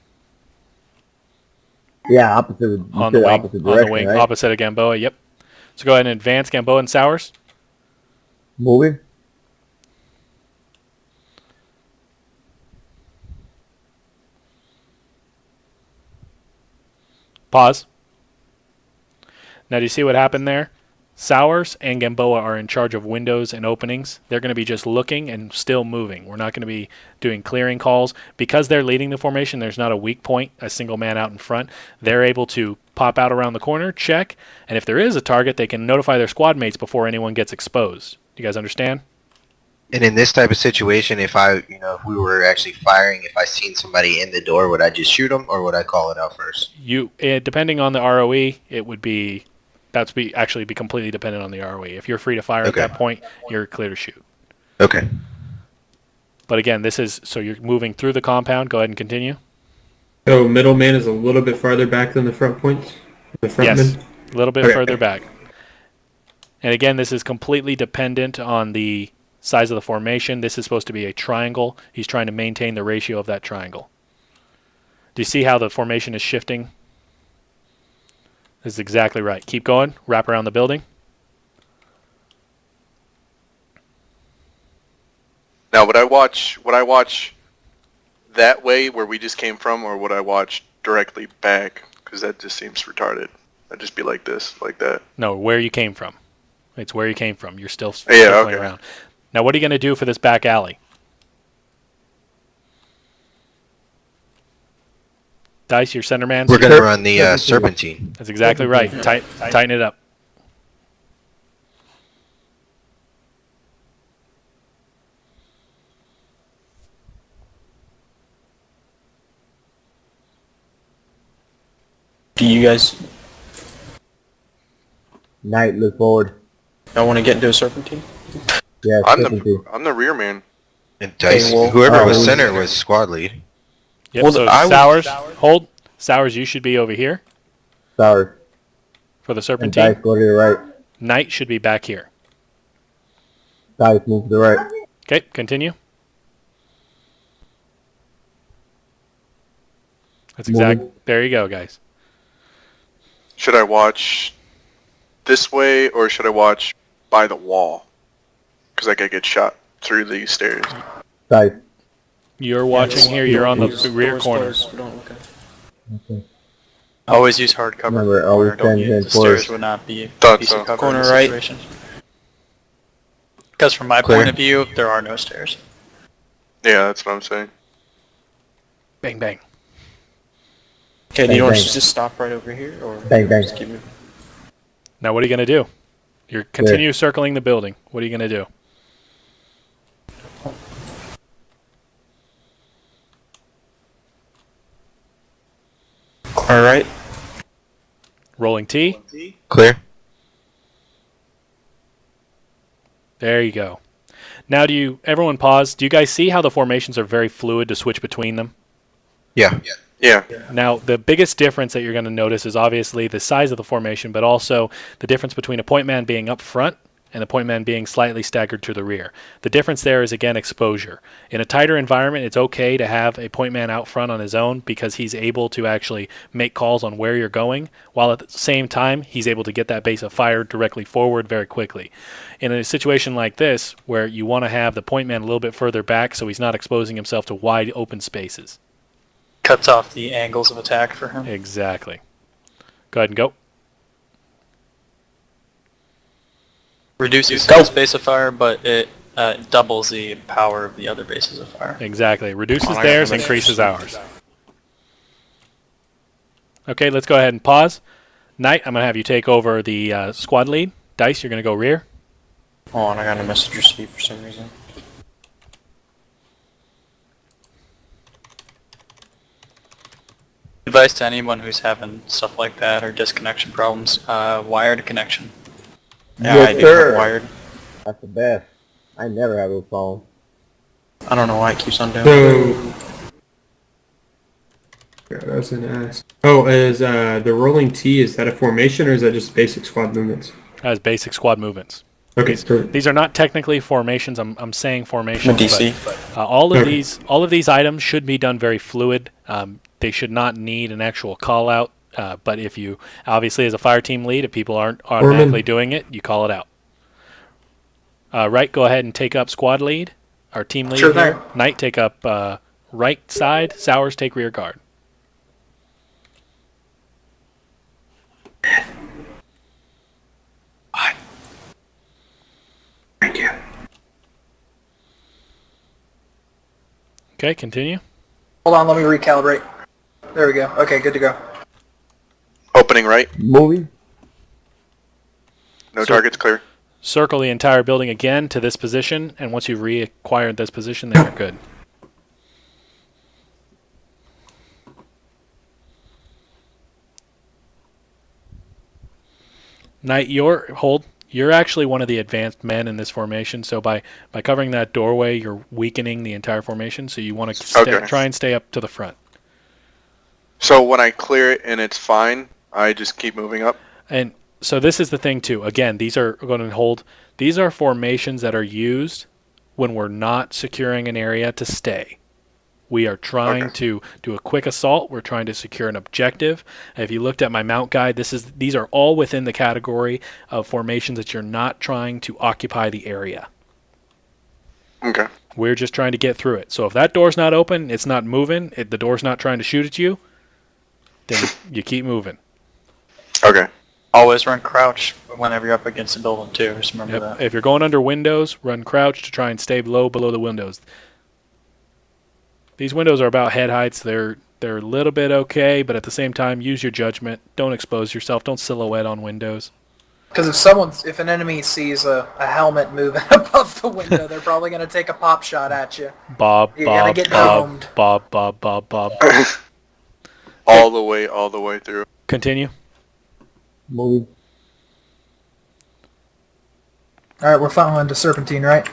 Yeah, opposite. On the wing, opposite direction, right? opposite of Gamboa, yep. So go ahead and advance Gamboa and Sowers. Moving. Pause. Now, do you see what happened there? Sowers and Gamboa are in charge of windows and openings. They're going to be just looking and still moving. We're not going to be doing clearing calls. Because they're leading the formation, there's not a weak point, a single man out in front. They're able to pop out around the corner, check, and if there is a target, they can notify their squad mates before anyone gets exposed. You guys understand? And in this type of situation, if if we were actually firing, if I seen somebody in the door, would I just shoot them or would I call it out first? Depending on the ROE, it would be, actually be completely dependent on the ROE. If you're free to fire at that point, you're clear to shoot. Okay. But again, so you're moving through the compound. Go ahead and continue. So middleman is a little bit farther back than the front points? The front Yes, man? a little bit Okay. further back. And again, this is completely dependent on the size of the formation. This is supposed to be a triangle. He's trying to maintain the ratio of that triangle. Do you see how the formation is shifting? This is exactly right. Keep going. Wrap around the building. Now, would I watch that way where we just came from, or would I watch directly back? Because that just seems retarded. I'd just be like this, like that. No, where you came from. It's where you came from. You're still Yeah, circling okay. around. Now, what are you going to do for this back alley? Dice, your center man. We're going to run the Serpentine. That's exactly right. Tighten it up. Do you guys Knight, look forward. I want to get into a serpentine? Yeah, I'm Serpentine. the rear man. And Dice, well, whoever was center was squad lead. Yep, Well, so I would- Sowers, hold. Sowers, you should be over here Sowers. for the And Serpentine. Dice, go to the right. Knight should be back here. Dice, move to the right. Okay, continue. That's exact. There you go, guys. Should I watch this way or should I watch by the wall? Because I could get shot through these stairs. Guys, You're watching here. You're on the rear Doors corner. closed, don't look at it. okay. Always use hard cover. Remember, Corner, always don't stand use the forward. stairs would not be Thought decent so. cover Corner in this right. situation. Because from my Clear. point of view, there are no stairs. Yeah, that's what I'm saying. Bang, bang. Okay, do Bang, you want bang. us to just stop right over here, or Bang, bang. just keep moving? Now, what are you going to do? You're continue circling the building. What are you going to do? All right. Rolling T. Clear. There you go. Now, everyone pause. Do you guys see how the formations are very fluid to switch between them? Yeah. Yeah. Now, the biggest difference that you're going to notice is obviously the size of the formation, but also the difference between a point man being up front and the point man being slightly staggered to the rear. The difference there is, again, exposure. In a tighter environment, it's okay to have a point man out front on his own because he's able to actually make calls on where you're going, while at the same time, he's able to get that base of fire directly forward very quickly. In a situation like this, where you want to have the point man a little bit further back so he's not exposing himself to wide open spaces. Cuts off the angles of attack for him. Exactly. Go ahead and go. Reduces his base of fire, but it doubles the power of the other bases of fire. Exactly. Reduces I got theirs, the increases ours. Okay, let's go ahead and pause. Knight, I'm going to have you take over the squad lead. Dice, you're going to go rear. Hold on, I got a message received for some reason. Advice to anyone who's having stuff like that or disconnection problems, wired connection. Yeah, Yes, I do sir. have wired. That's the best. I never have a phone. I don't know why it keeps on doing. So, yeah, I was gonna ask. Oh, is the rolling T, is that a formation or is that just basic squad movements? As basic squad movements. Okay, perfect. These are not technically formations. I'm saying formations. I'm a DC. But, all of these items should be done very fluid. They should not need an actual call out. But if you obviously as a fire team lead, if people aren't automatically doing it, you call it out. Right, go ahead and take up squad lead. Our team lead Sure here. thing. Knight, take up right side. Sowers, take rear guard. Thank you. Okay, continue. Hold on, let me recalibrate. There we go. Okay, good to go. Opening right. Moving? No So- targets clear. Circle the entire building again to this position, and once you've reacquired this position, then you're good. Knight, you're actually one of the advanced men in this formation, so by covering that doorway, you're weakening the entire formation, so you want to Okay. try and stay up to the front. So when I clear it and it's fine, I just keep moving up. And so this is the thing too. Again, these are going to hold. These are formations that are used when we're not securing an area to stay. We are trying to do a quick assault. We're trying to secure an objective. If you looked at my mount guide, these are all within the category of formations that you're not trying to occupy the area. Okay. We're just trying to get through it. So if that door's not open, it's not moving, the door's not trying to shoot at you, then you keep moving. Okay. Always run crouch whenever you're up against a building too. Just remember Yep. that. If you're going under windows, run crouch to try and stay below the windows. These windows are about head heights. They're a little bit okay, but at the same time, use your judgment. Don't expose yourself. Don't silhouette on windows. Because if an enemy sees a helmet moving above the window, they're probably going to take a pop shot at you. Bob, You're gonna Bob, get Bob, domed. Bob, Bob, Bob, Bob. all the way through. Continue. Moving? All right, we're following to Serpentine, right?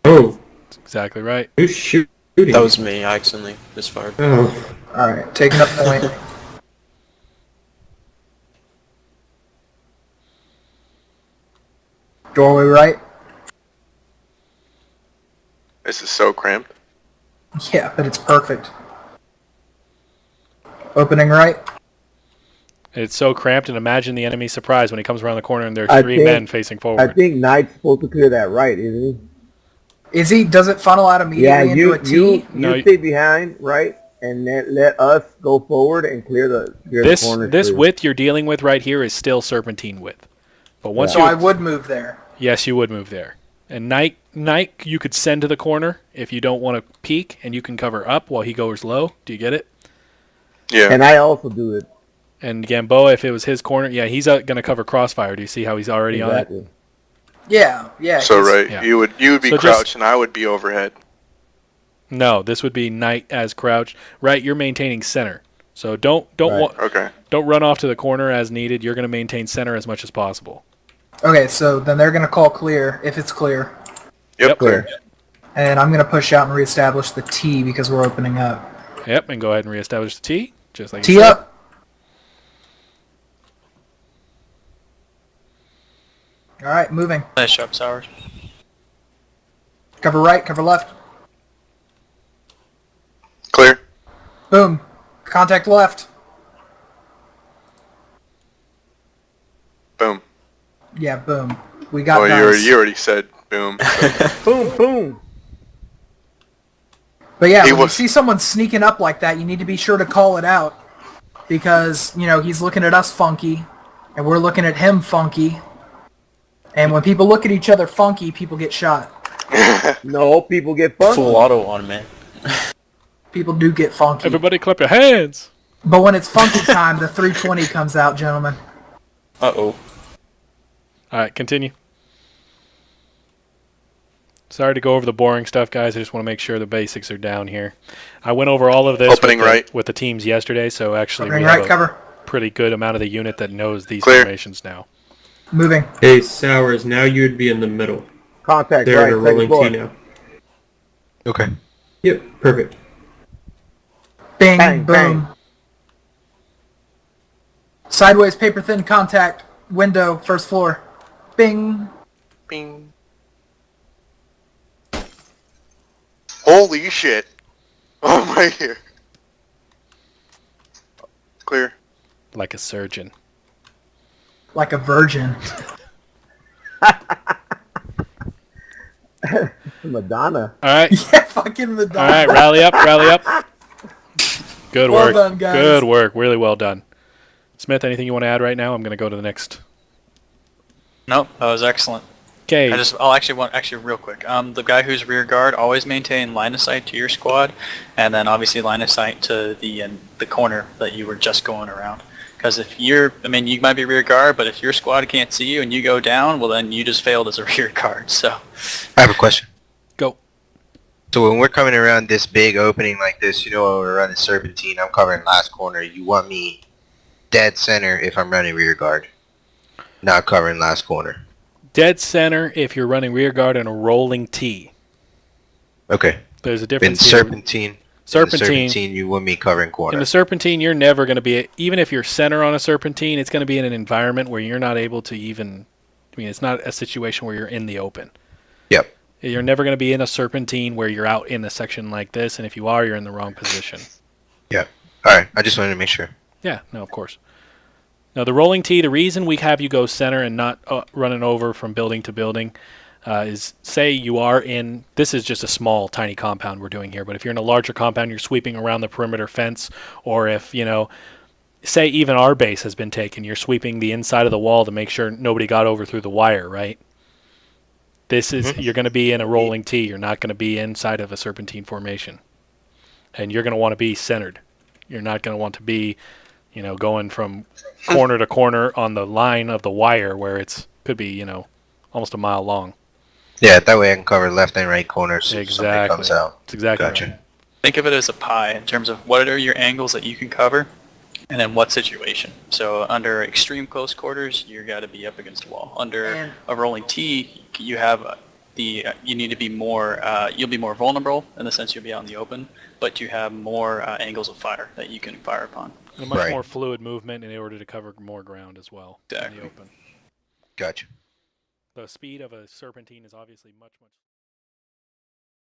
Oh, That's exactly right. who's shooting? That was me. I accidentally misfired. Oh, All right, taking up point. Doorway right. This is so cramped. Yeah, but it's perfect. Opening right. It's so cramped, and imagine the enemy's surprise when he comes around the corner and there's I three think- men facing I forward. think Knight's supposed to clear that right, isn't Is he? Does it funnel out he? immediately Yeah, into a T? you No, stay behind, right, and then let us go forward and clear the corner. This width you're dealing with right here is still serpentine width. But once So you I would move there. yes, you would move there. And Knight you could send to the corner if you don't want to peek, and you can cover up while he goes low. Do you get it? Yeah. And I also do it. And Gamboa, if it was his corner, yeah, he's going to cover crossfire. Do you see how he's already on it? Exactly. Yeah. So 'cause- right, yeah. you would be So just- crouched and I would be overhead. No, this would be Knight as crouch. Right, you're maintaining center. So don't Right. Okay. don't run off to the corner as needed. You're going to maintain center as much as possible. Okay, so then they're going to call clear if it's clear. Yep. Clear. And I'm going to push out and reestablish the T because we're opening up. Yep, and go ahead and reestablish the T, just like T you said. up. All right, moving. Nice job, Sours. Cover right, cover left. Clear. Boom. Contact left. Boom. Yeah, boom. We got Oh, dice. you already said boom. Boom, boom. But yeah, He when you was- see someone sneaking up like that, you need to be sure to call it out. Because, he's looking at us funky, and we're looking at him funky. And when people look at each other funky, people get shot. No, people get funky. Full auto on man. People do get funky. Everybody clap your hands. But when it's funky time, the 320 comes out, gentlemen. Uh-oh. All right, continue. Sorry to go over the boring stuff, guys. I just want to make sure the basics are down here. I went over all of this Opening right. with the teams yesterday, so actually Opening we have right, a cover. pretty good amount of the unit that knows these Clear. formations now. Moving. Hey, Sours, now you would be in the middle. Contact They're right, at a second rolling floor. T now. Okay. Yep, perfect. Bing, Bang, boom. bang. Sideways, paper thin contact. Window, first floor. Bing. Bing. Holy shit. Oh my here. Clear. Like a surgeon. Like a virgin. Madonna. All right. Yeah, fucking Madonna. All right, rally up, rally up. Good Well work. done, guys. Good work. Really well done. Smith, anything you want to add right now? I'm going to go to the next. Nope, that was excellent. Okay. Actually real quick. The guy who's rear guard, always maintain line of sight to your squad, and then obviously line of sight to the corner that you were just going around. Because if you might be rear guard, but if your squad can't see you and you go down, well then you just failed as a rear guard. So I have a question. Go. So when we're coming around this big opening like this, when we're running Serpentine, I'm covering last corner. You want me dead center if I'm running rear guard, not covering last corner. Dead center if you're running rear guard and a rolling T. Okay. There's a In difference here. Serpentine, Serpentine. you want me covering corner. In the Serpentine, you're never going to be, even if you're center on a Serpentine, it's going to be in an environment where you're not able to even, it's not a situation where you're in the open. Yep. You're never going to be in a Serpentine where you're out in a section like this, and if you are, you're in the wrong position. Yep. All right. I just wanted to make sure. Yeah, no, of course. Now, the rolling T, the reason we have you go center and not running over from building to building is, say you are in, this is just a small, tiny compound we're doing here, but if you're in a larger compound, you're sweeping around the perimeter fence, or if, say even our base has been taken, you're sweeping the inside of the wall to make sure nobody got over through the wire, right? This is, you're going to be in a rolling T. You're not going to be inside of a serpentine formation. And you're going to want to be centered. You're not going to want to be, going from corner to corner on the line of the wire where it's could be, almost a mile long. Yeah, that way I can cover left and right corners if something Exactly. comes out. That's exactly Gotcha. right. think of it as a pie in terms of what are your angles that you can cover, and then what situation. So under extreme close quarters, you got to be up against a wall. Under And- a rolling T, you have you need to be more. You'll be more vulnerable in the sense you'll be out in the open, but you have more angles of fire that you can fire upon. And a much Right. more fluid movement in order to cover more ground as well in Exactly. the open. Gotcha. The speed of a serpentine is obviously much